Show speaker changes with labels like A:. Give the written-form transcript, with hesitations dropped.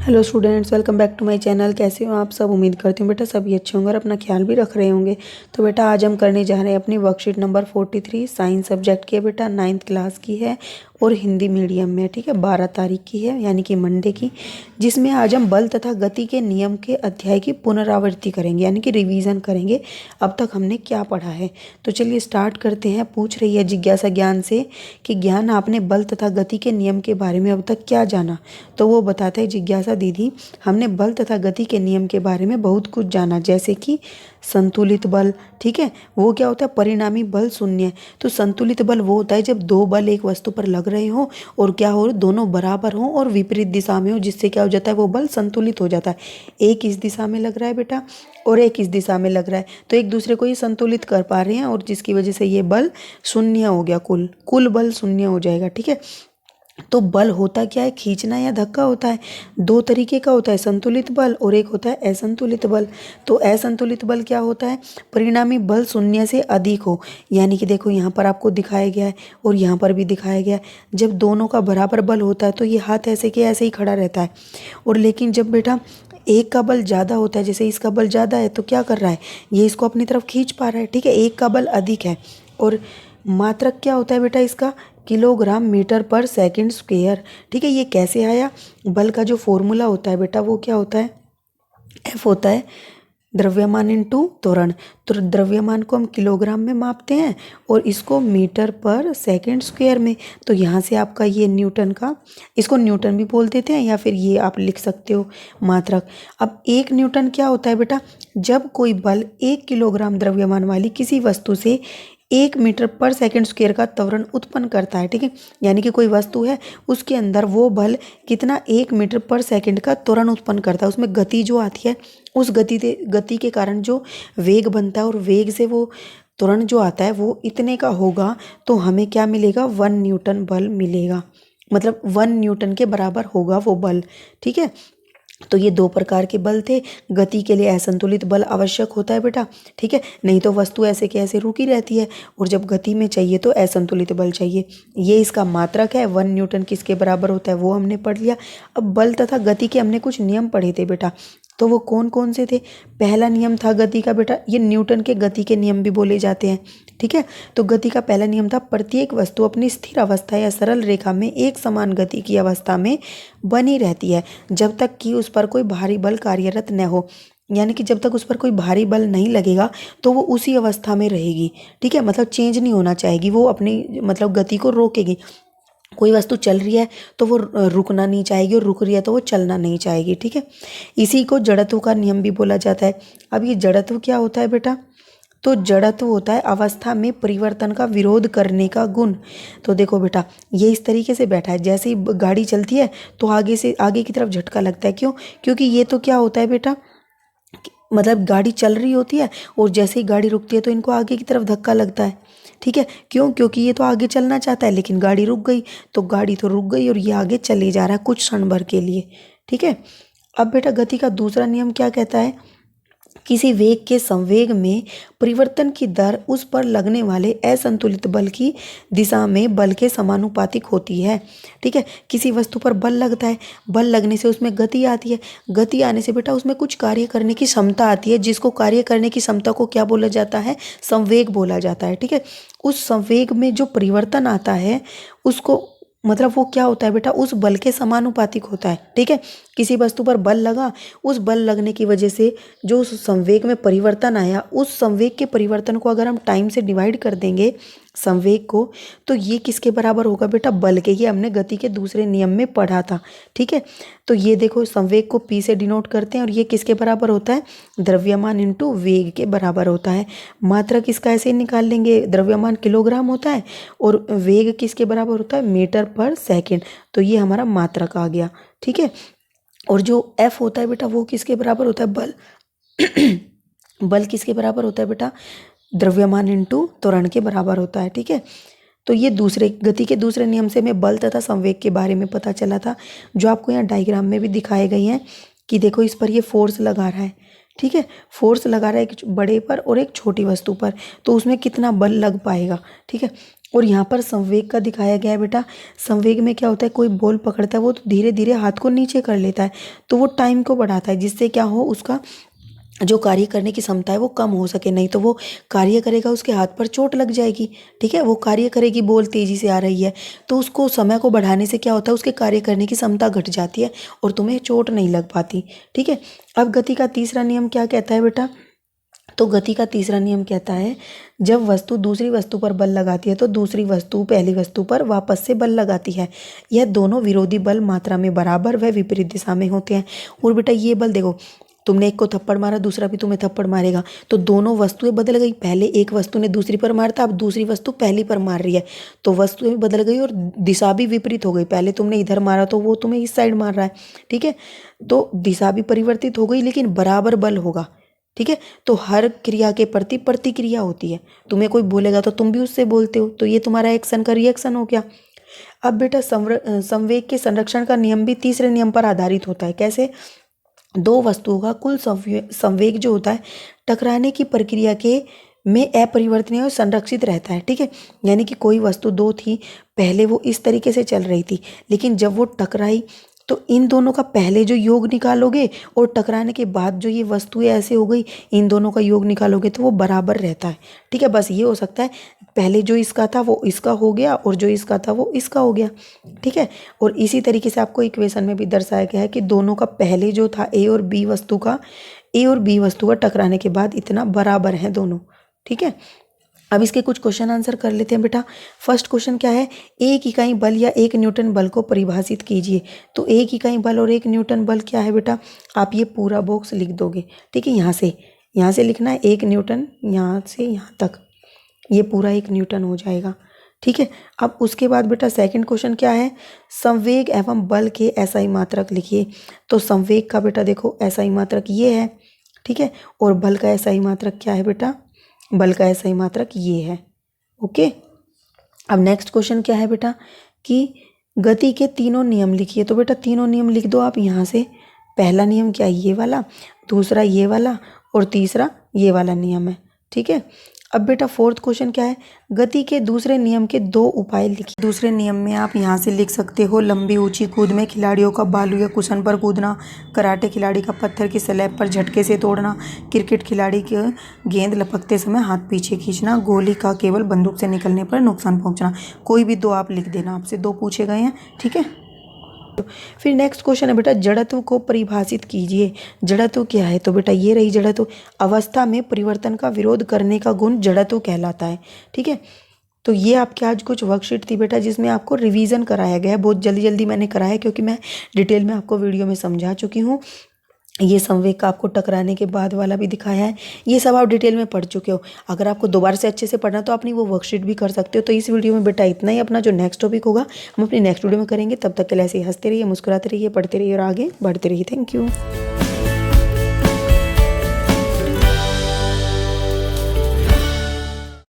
A: Hello students, welcome back to my channel. कैसे हो आप सब? उम्मीद करती हूँ बेटा सभी अच्छे होंगे और अपना ख्याल भी रख रहे होंगे। तो बेटा आज हम करने जा रहे हैं अपनी वर्कशीट नंबर 43 साइंस सब्जेक्ट की है बेटा, 9th क्लास की है और हिंदी मीडियम में, ठीक है। 12 तारीख की है यानी कि मंडे की, जिसमें आज हम बल तथा गति के नियम के अध्याय की पुनरावृत्ति करेंगे यानी कि रिवीजन करेंगे अब तक हमने क्या पढ़ा है। तो चलिए स्टार्ट करते हैं। पूछ रही है जिज्ञासा ज्ञान से कि ज्ञान आपने बल तथा गति के नियम के बारे में अब तक क्या जाना। तो वो बताता है जिज्ञासा दीदी, हमने बल तथा गति के नियम के बारे में बहुत कुछ जाना, जैसे कि संतुलित बल, ठीक है। वो क्या होता है? परिणामी बल शून्य। तो संतुलित बल वो होता है जब दो बल एक वस्तु पर लग रहे हो और क्या हो, दोनों बराबर हो और विपरीत दिशा में हो, जिससे क्या हो जाता है, वो बल संतुलित हो जाता है। एक इस दिशा में लग रहा है बेटा और एक इस दिशा में लग रहा है, तो एक दूसरे को ये संतुलित कर पा रहे हैं और जिसकी वजह से ये बल शून्य हो गया, कुल बल शून्य हो जाएगा, ठीक है। तो बल होता क्या है? खींचना या धक्का होता है। दो तरीके का होता है, संतुलित बल और एक होता है असंतुलित बल। तो असंतुलित बल क्या होता है? परिणामी बल शून्य से अधिक हो, यानी कि देखो यहाँ पर आपको दिखाया गया है और यहाँ पर भी दिखाया गया है। जब दोनों का बराबर बल होता है तो ये हाथ ऐसे के ऐसे ही खड़ा रहता है। और लेकिन जब बेटा एक का बल ज़्यादा होता है, जैसे इसका बल ज़्यादा है तो क्या कर रहा है, ये इसको अपनी तरफ खींच पा रहा है, ठीक है। एक का बल अधिक है और मात्रक क्या होता है बेटा इसका? किलोग्राम मीटर पर सेकंड स्क्वायर, ठीक है। ये कैसे आया? बल का जो फॉर्मूला होता है बेटा वो क्या होता है? एफ होता है द्रव्यमान इंटू त्वरण। तो द्रव्यमान को हम किलोग्राम में मापते हैं और इसको मीटर पर सेकंड स्क्वायर में। तो यहाँ से आपका ये न्यूटन का, इसको न्यूटन भी बोल देते हैं या फिर ये आप लिख सकते हो मात्रक। अब 1 न्यूटन क्या होता है बेटा? जब कोई बल 1 किलोग्राम द्रव्यमान वाली किसी वस्तु से 1 मीटर पर सेकंड स्क्वायर का त्वरण उत्पन्न करता है, ठीक है। यानी कि कोई वस्तु है, उसके अंदर वो बल कितना 1 मीटर पर सेकंड का त्वरण उत्पन्न करता है। उसमें गति जो आती है, उस गति के कारण जो वेग बनता है और वेग से वो त्वरण जो आता है वो इतने का होगा, तो हमें क्या मिलेगा? 1 न्यूटन बल मिलेगा। मतलब 1 न्यूटन के बराबर होगा वो बल, ठीक है। तो ये दो प्रकार के बल थे। गति के लिए असंतुलित बल आवश्यक होता है बेटा, ठीक है, नहीं तो वस्तु ऐसे के ऐसे रुकी रहती है। और जब गति में चाहिए तो असंतुलित बल चाहिए। ये इसका मात्रक है। 1 न्यूटन किसके बराबर होता है वो हमने पढ़ लिया। अब बल तथा गति के हमने कुछ नियम पढ़े थे बेटा, तो वो कौन कौन से थे? पहला नियम था गति का बेटा, ये न्यूटन के गति के नियम भी बोले जाते हैं, ठीक है। तो गति का पहला नियम था, प्रत्येक वस्तु अपनी स्थिर अवस्था या सरल रेखा में एक समान गति की अवस्था में बनी रहती है जब तक कि उस पर कोई भारी बल कार्यरत न हो। यानी कि जब तक उस पर कोई भारी बल नहीं लगेगा तो वो उसी अवस्था में रहेगी, ठीक है। मतलब चेंज नहीं होना चाहेगी, वो अपनी मतलब गति को रोकेगी। कोई वस्तु चल रही है तो वो रुकना नहीं चाहेगी और रुक रही है तो वो चलना नहीं चाहेगी, ठीक है। इसी को जड़त्व का नियम भी बोला जाता है। अब ये जड़त्व क्या होता है बेटा? तो जड़त्व होता है अवस्था में परिवर्तन का विरोध करने का गुण। तो देखो बेटा, ये इस तरीके से बैठा है, जैसे ही गाड़ी चलती है तो आगे से आगे की तरफ झटका लगता है। क्यों? क्योंकि ये तो क्या होता है बेटा, मतलब गाड़ी चल रही होती है और जैसे ही गाड़ी रुकती है तो इनको आगे की तरफ धक्का लगता है, ठीक है। क्यों? क्योंकि ये तो आगे चलना चाहता है लेकिन गाड़ी रुक गई, तो गाड़ी तो रुक गई और ये आगे चले जा रहा है कुछ क्षण भर के लिए, ठीक है। अब बेटा गति का दूसरा नियम क्या कहता है? किसी वेग के संवेग में परिवर्तन की दर उस पर लगने वाले असंतुलित बल की दिशा में बल के समानुपातिक होती है, ठीक है। किसी वस्तु पर बल लगता है, बल लगने से उसमें गति आती है, गति आने से बेटा उसमें कुछ कार्य करने की क्षमता आती है, जिसको कार्य करने की क्षमता को क्या बोला जाता है? संवेग बोला जाता है, ठीक है। उस संवेग में जो परिवर्तन आता है उसको, मतलब वो क्या होता है बेटा? उस बल के समानुपातिक होता है, ठीक है। किसी वस्तु पर बल लगा, उस बल लगने की वजह से जो उस संवेग में परिवर्तन आया, उस संवेग के परिवर्तन को अगर हम टाइम से डिवाइड कर देंगे संवेग को, तो ये किसके बराबर होगा बेटा? बल के। ये हमने गति के दूसरे नियम में पढ़ा था, ठीक है। तो ये देखो संवेग को p से डिनोट करते हैं और ये किसके बराबर होता है? द्रव्यमान इंटू वेग के बराबर होता है। मात्रक इसका ऐसे ही निकाल लेंगे, द्रव्यमान किलोग्राम होता है और वेग किसके बराबर होता है? मीटर पर सेकेंड। तो ये हमारा मात्रक आ गया, ठीक है। और जो F होता है बेटा वो किसके बराबर होता है? बल। बल किसके बराबर होता है बेटा? द्रव्यमान इंटू त्वरण के बराबर होता है, ठीक है। तो ये दूसरे गति के दूसरे नियम से हमें बल तथा संवेग के बारे में पता चला था, जो आपको यहाँ डायग्राम में भी दिखाए गए हैं कि देखो इस पर ये फोर्स लगा रहा है, ठीक है, फोर्स लगा रहा है एक बड़े पर और एक छोटी वस्तु पर, तो उसमें कितना बल लग पाएगा। ठीक है, और यहाँ पर संवेग का दिखाया गया है बेटा। संवेग में क्या होता है, कोई बॉल पकड़ता है वो तो धीरे धीरे हाथ को नीचे कर लेता है, तो वो टाइम को बढ़ाता है, जिससे क्या हो, उसका जो कार्य करने की क्षमता है वो कम हो सके, नहीं तो वो कार्य करेगा उसके हाथ पर चोट लग जाएगी। ठीक है, वो कार्य करेगी, बॉल तेजी से आ रही है, तो उसको समय को बढ़ाने से क्या होता है, उसके कार्य करने की क्षमता घट जाती है और तुम्हें चोट नहीं लग पाती। ठीक है, अब गति का तीसरा नियम क्या कहता है बेटा, तो गति का तीसरा नियम कहता है जब वस्तु दूसरी वस्तु पर बल लगाती है तो दूसरी वस्तु पहली वस्तु पर वापस से बल लगाती है। यह दोनों विरोधी बल मात्रा में बराबर व विपरीत दिशा में होते हैं। और बेटा ये बल देखो, तुमने एक को थप्पड़ मारा, दूसरा भी तुम्हें थप्पड़ मारेगा, तो दोनों वस्तुएं बदल गई। पहले एक वस्तु ने दूसरी पर मारा था, अब दूसरी वस्तु पहली पर मार रही है, तो वस्तुएं भी बदल गई और दिशा भी विपरीत हो गई। पहले तुमने इधर मारा तो वो तुम्हें इस साइड मार रहा है। ठीक है, तो दिशा भी परिवर्तित हो गई, लेकिन बराबर बल होगा। ठीक है, तो हर क्रिया के प्रति प्रतिक्रिया होती है। तुम्हें कोई बोलेगा तो तुम भी उससे बोलते हो, तो ये तुम्हारा एक्शन का रिएक्शन हो गया। अब बेटा संवेग के संरक्षण का नियम भी तीसरे नियम पर आधारित होता है। कैसे, दो वस्तुओं का कुल संवेग जो होता है टकराने की प्रक्रिया के में अपरिवर्तनीय और संरक्षित रहता है। ठीक है, यानी कि कोई वस्तु दो थी, पहले वो इस तरीके से चल रही थी, लेकिन जब वो टकराई तो इन दोनों का पहले जो योग निकालोगे और टकराने के बाद जो ये वस्तुएं ऐसे हो गई, इन दोनों का योग निकालोगे तो वो बराबर रहता है। ठीक है, बस ये हो सकता है पहले जो इसका था वो इसका हो गया और जो इसका था वो इसका हो गया। ठीक है, और इसी तरीके से आपको इक्वेशन में भी दर्शाया गया है कि दोनों का पहले जो था ए और बी वस्तु का टकराने के बाद इतना बराबर है दोनों। ठीक है, अब इसके कुछ क्वेश्चन आंसर कर लेते हैं बेटा। फर्स्ट क्वेश्चन क्या है, एक इकाई बल या एक न्यूटन बल को परिभाषित कीजिए। तो एक इकाई बल और एक न्यूटन बल क्या है बेटा, आप ये पूरा बॉक्स लिख दोगे। ठीक है, यहाँ से लिखना है, एक न्यूटन, यहाँ से यहाँ तक ये पूरा एक न्यूटन हो जाएगा। ठीक है, अब उसके बाद बेटा सेकंड क्वेश्चन क्या है, संवेग एवं बल के SI मात्रक लिखिए। तो संवेग का बेटा देखो SI मात्रक ये है। ठीक है, और बल का SI मात्रक क्या है बेटा, बल का SI मात्रक ये है। ओके, अब नेक्स्ट क्वेश्चन क्या है बेटा कि गति के तीनों नियम लिखिए। तो बेटा तीनों नियम लिख दो आप यहाँ से। पहला नियम क्या है, ये वाला, दूसरा ये वाला और तीसरा ये वाला नियम है। ठीक है, अब बेटा फोर्थ क्वेश्चन क्या है, गति के दूसरे नियम के दो उपाय लिखिए। दूसरे नियम में आप यहाँ से लिख सकते हो, लंबी ऊंची कूद में खिलाड़ियों का बालू या कुशन पर कूदना, कराटे खिलाड़ी का पत्थर की स्लैब पर झटके से तोड़ना, क्रिकेट खिलाड़ी के गेंद लपकते समय हाथ पीछे खींचना, गोली का केवल बंदूक से निकलने पर नुकसान पहुँचना। कोई भी दो आप लिख देना, आपसे दो पूछे गए हैं। ठीक है, फिर नेक्स्ट क्वेश्चन है बेटा, जड़त्व को परिभाषित कीजिए। जड़त्व क्या है, तो बेटा ये रही जड़त्व, अवस्था में परिवर्तन का विरोध करने का गुण जड़त्व कहलाता है। ठीक है, तो ये आपके आज कुछ वर्कशीट थी बेटा, जिसमें आपको रिवीजन कराया गया है। बहुत जल्दी जल्दी मैंने कराया क्योंकि मैं डिटेल में आपको वीडियो में समझा चुकी हूँ। ये संवेग का आपको टकराने के बाद वाला भी दिखाया है, ये सब आप डिटेल में पढ़ चुके हो। अगर आपको दोबारा से अच्छे से पढ़ना तो अपनी वो वर्कशीट भी कर सकते हो। तो इस वीडियो में बेटा इतना ही, अपना जो नेक्स्ट टॉपिक होगा हम अपनी नेक्स्ट वीडियो में करेंगे। तब तक के लिए ऐसे ही हंसते रहिए, मुस्कुराते रहिए, पढ़ते रहिए और आगे बढ़ते रहिए। Thank you.